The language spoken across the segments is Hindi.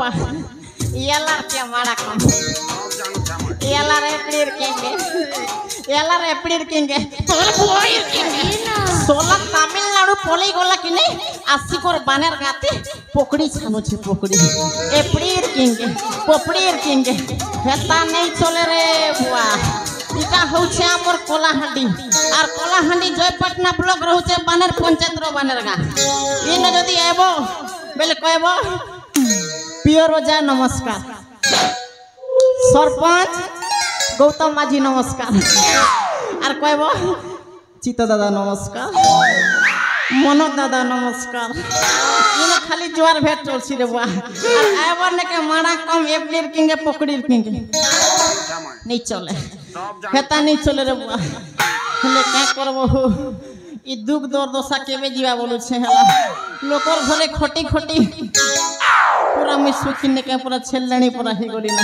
बा एला के माड़ा कम एला रे प्लीर किंगे सोला तमिलनाडु पोली गोला कि नहीं आसी कोर बानेर गाते पोकड़ी छानो छे पोकड़ी एप्रीर किंगे हेता नहीं चले रे बुआ इटा होछे हमर कोलाहांडी और कोलाहांडी जयपटना ब्लॉक रहउछे बानेर पंचायत रो बानेर गा इन जदी आबो बेले कहबो पियो रोजा नमस्कार सरपंच गौतम माझी नमस्कार और कहबो चिता दादा नमस्कार मनो दादा नमस्कार इन खाली जोर भेट चलसी रे बुआ और आबो ने के माड़ा कम एप्लीर किंगे पोकड़ीर किंगे नहीं चले हेता नहीं चले रे बुआ हेले क्या करबो ई दुख दुर्दशा केबे जीवा बोलु छे हला लोकर घरे खटी पूरा मैं सुखी ने के पूरा छेलणी पूरा ही गोली ना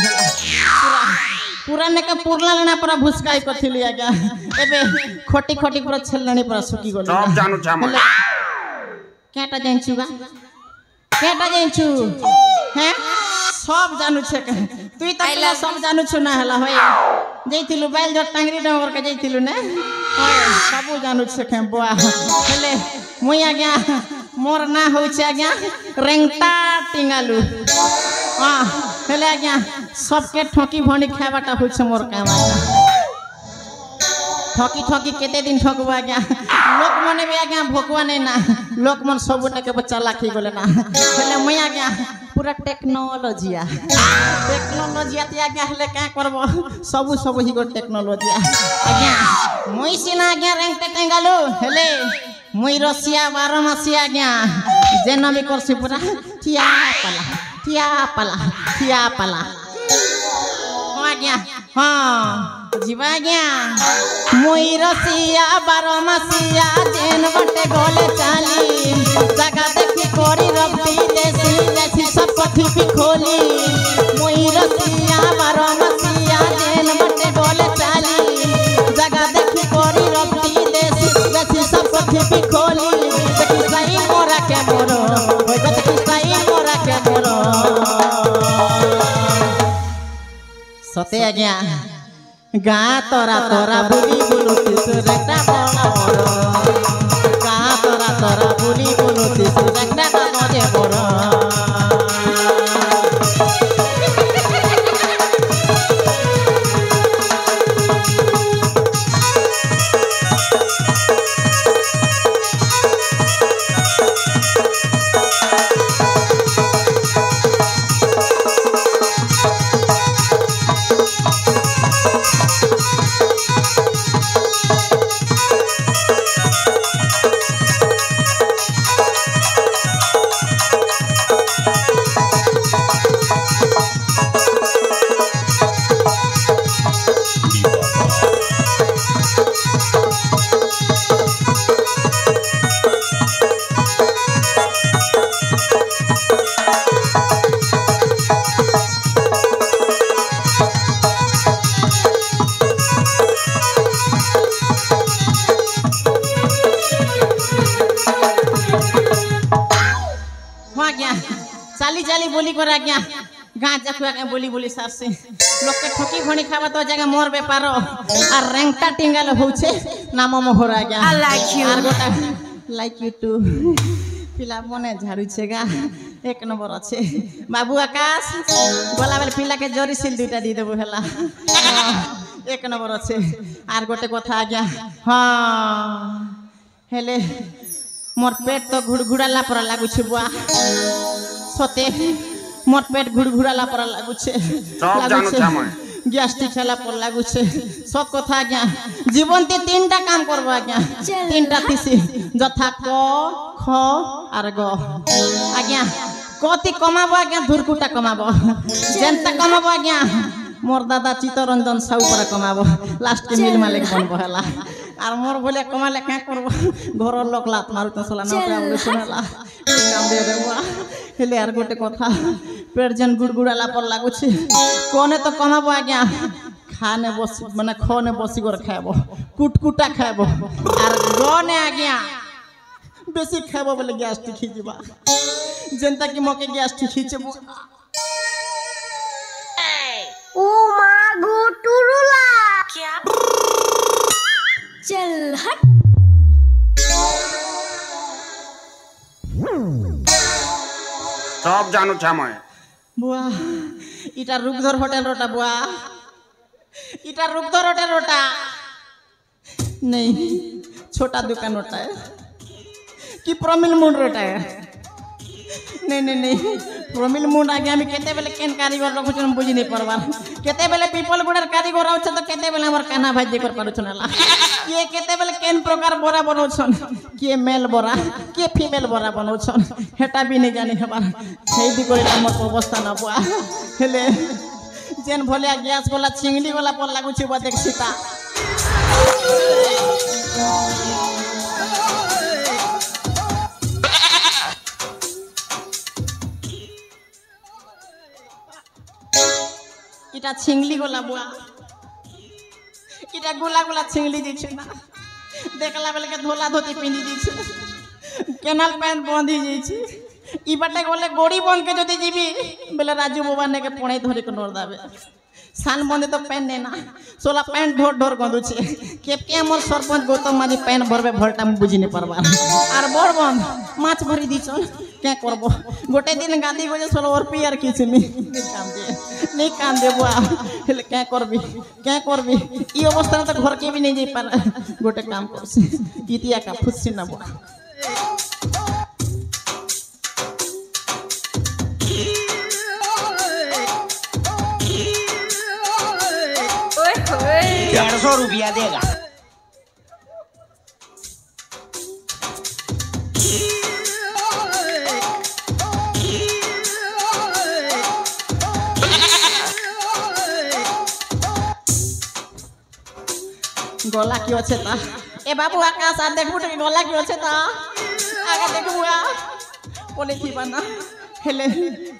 पूरा ने के पुरला लेना पूरा भुसकाई कथिली आ गया एबे खटी पूरा छेलणी पूरा सुखी गोली सब जानु छाम केटा जाइछुगा हैं सब जानू छे तुई त पहले सब जानू छु ना हला होय जइतिलु बैल जो टांगरी डोर के जइतिलु ने सब जानू छे के बुआ हेले मुई आ गया मोर ना हो छे आ गया रेंगटा टिंगालु हां हेले आ गया सबके ठोकी भणी खाबाटा हो छे मोर काम ठोकी केते दिन ठोकबा आ गया लोक मने भी आ गया भोकवा नहीं ना लोक मन सबटा के बच्चा लाखी गले ना हेले मुई आ गया पूरा टेक्नोलॉजी आ गया हेले क्या करबो सब ही गो टेक्नोलॉजी आ गया मुई सिना आ गया रंग टेंगालु हेले मुई रसिया 12 मासी आ गया जेना भी करसी पूरा थिया पाला आ गया हां जीवा गया मुई रसिया 12 मासिया जेन बटे गोले चाली जगह देखी कोरी रब्बी देसी सब पथी भी खोली मुई रसिया 12 मासिया जेन बटे गोले चाली जगह देखी कोरी रब्बी देसी सब पथी भी खोली देखी सही मोरा के मोरो देखी सही मोरा के मोरो सते आ गया गा तोरा बुली बोलो तिसरेटा बड़ा मोरो गा तोरा बुली बोलो तिसरेटा बड़ा मोरो चाली बोली कर आज्ञा गाँ जखुआ के बोली सास से लोग के ठोकी घणी खावा तो जगह मोर बेपार और रेंगटा टिंगाल होछे नाम मोहर आज्ञा आई लाइक यू और गोटा लाइक यू टू पिला मने झाड़ू छेगा एक नंबर अच्छे बाबू आकाश बोला बेल पिला के जोरी सिल दुटा दी देबो हला एक नंबर अच्छे और गोटे कथा आज्ञा हां हेले मोर पेट तो घुड़घुड़ाला पर लागु छ बुआ सते मोर पेट घुड़घुड़ाला पर लागु छ गैस्ट्रिक छला पर लागु छ सब कथा आज्ञा जीवन ते तीनटा काम करबो आज्ञा तीनटा तिसी जथा क ख आर ग आज्ञा कति कमाबो आज्ञा धुरकुटा कमाबो जेंता कमाबो आज्ञा मोर दादा चित्तरंजन साहू पर कमाबो लास्ट के मिल मालिक बनबो हला और मोर बोले कमाले क्या करबो घर लोक लात मारु तो सला नौकरी बोले सुनला काम दे देबो हेले आर गोटे कथा पेट जन गुड़गुड़ाला पर लागु छी कोने तो कमाबो आज्ञा खाने बस माने खाने बसी कर खाबो कुटकुटा खाबो और गने आज्ञा बेसी खाबो बोले गैस्ट्रिक खिचबा जनता की मके गैस्ट्रिक खिचबो चल हट सब जानू छा मैं बुआ इटा रुकधर होटल रोटा बुआ इटा रुकधर होटल रोटा नहीं छोटा दुकान रोटा है कि प्रमिल मुंड रोटा है नहीं नहीं नहीं प्रमिल मुंड आगे हमें केते बेले केन कारीगर रखु छन बुझी नहीं परवा केते बेले पीपल गुडर कारीगर आउ छ तो केते बेले हमर काना भाजी कर पारु छनला के केते बेले केन प्रकार बोरा बनौ छन के मेल बोरा के फीमेल बोरा बनौ छन हेटा भी नहीं जानी हमार सेई दी करे हमर अवस्था न बुआ हेले जेन भलिया गैस वाला चिंगली वाला पर लागु छी बा देख सीता इटा छिंगली गोला बुआ इटा गोला गोला छिंगली दी छै ना देखला बेले के धोला धोती पिंदी दी छै केनाल पैंट बांधी दी छै ई बटे गोले गोड़ी बन के जदी जीबी बेले राजू बाबा ने के पणे धरि के नोर दाबे सान बंदे तो पैन नेना सोला पैंट ढोर ढोर गंदु छे के हमर सरपंच गौतम माजी पैन भरबे भरटा बुझी नहीं परबा आर बोर बंद माछ भरी दी छन क्या करबो गोटे दिन गादी बजे सोलो और पी आर किछ नहीं काम दे बुआ हेले क्या करबी ई अवस्था तो घर के भी नहीं जाई पर गोटे काम करसी इतिया का फुससी ना बुआ ₹150 देगा गला की अच्छे ता ए बाबू आकाश आ देखबू तो गला की अच्छे ता आगे देखबू आ पोले थी बना हेले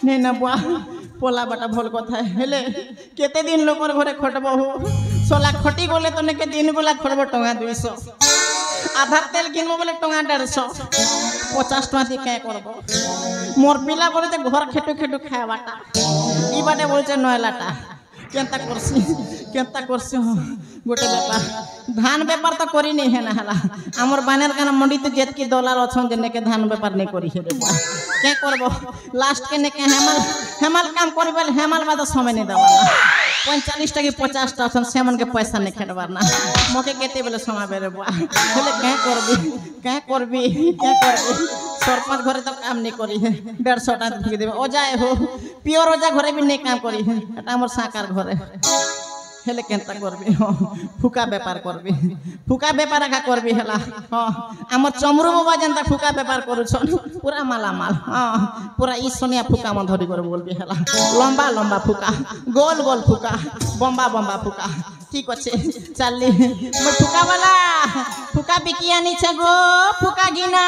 ने ना बुआ पोला बटा भोल कथा हेले केते दिन लोकर घरे खटबो हो सोला खटी गले तो ने के दिन गोला खटबो टंगा 200 आधा तेल किनबो बोले टंगा 150 50 टका दी काय करबो मोर पिला बोले ते घर खेटू खेटू खाय बाटा ई बाटे बोलचे नयलाटा केंता करसी गोटे व्यापार धान व्यापार तो करी नहीं है ना हला हमर बानर काना मंडी तो जेत की डॉलर अछन जने के धान व्यापार नहीं करी है के करबो लास्ट के ने के हेमल काम करी बोले हेमल बाद समय नहीं दवाना 45 टकी 50 टा अछन सेमन के पैसा नहीं खेडवाना मोके केते बेले समय बेरे बुआ बोले के करबी सरपंच घरे तो काम नहीं करी है 150 टा ठिक देबे ओ जाए हो प्योर ओजा घरे भी नहीं काम करी है एटा हमर साकार घरे हेले केंता करबी फुका व्यापार करबी फुका व्यापार का करबी हला हां हमर चमरू बाबा जनता फुका व्यापार करू छन पूरा माला माल हां पूरा ई सोनिया फुका मन धरी कर बोलबी हला लंबा लंबा फुका गोल गोल फुका बम्बा बम्बा फुका ठीक আছে चलली मैं फुका वाला फुका बिकिया नहीं छगो फुका गिना